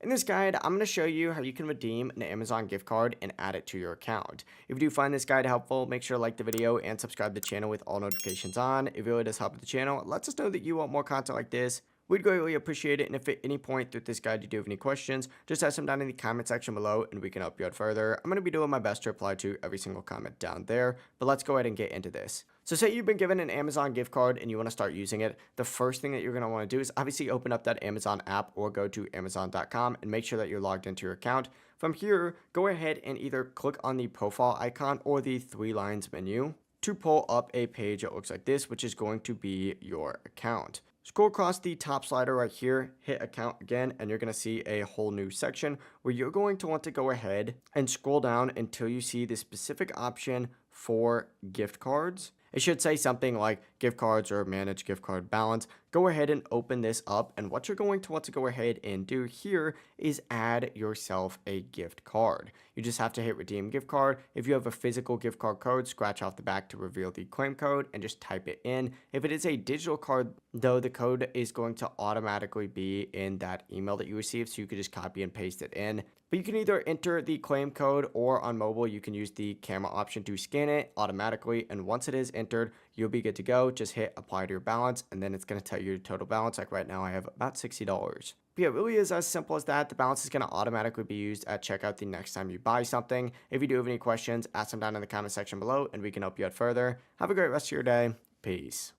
In this guide, I'm going to show you how you can redeem an Amazon gift card and add it to your account. If you do find this guide helpful, make sure to like the video and subscribe to the channel with all notifications on. It really does help the channel. It lets us know that you want more content like this. We'd greatly appreciate it, and if at any point through this guide you do have any questions, just ask them down in the comment section below and we can help you out further. I'm going to be doing my best to reply to every single comment down there, but let's go ahead and get into this. So say you've been given an Amazon gift card and you want to start using it. The first thing that you're going to want to do is obviously open up that Amazon app or go to amazon.com and make sure that you're logged into your account. From here, go ahead and either click on the profile icon or the three lines menu to pull up a page that looks like this, which is going to be your account. Scroll across the top slider right here, hit account again, and you're going to see a whole new section where you're going to want to go ahead and scroll down until you see the specific option for gift cards. It should say something like gift cards or manage gift card balance. Go ahead and open this up, and what you're going to want to go ahead and do here is add yourself a gift card. You just have to hit redeem gift card. If you have a physical gift card code, scratch off the back to reveal the claim code and just type it in. If it is a digital card though, the code is going to automatically be in that email that you received, so you could just copy and paste it in. But you can either enter the claim code, or on mobile you can use the camera option to scan it automatically, and once it is entered, you'll be good to go. Just hit apply to your balance, and then it's going to tell you your total balance. Like right now I have about $60. But yeah, it really is as simple as that. The balance is going to automatically be used at checkout the next time you buy something. If you do have any questions, ask them down in the comment section below and we can help you out further. Have a great rest of your day. Peace.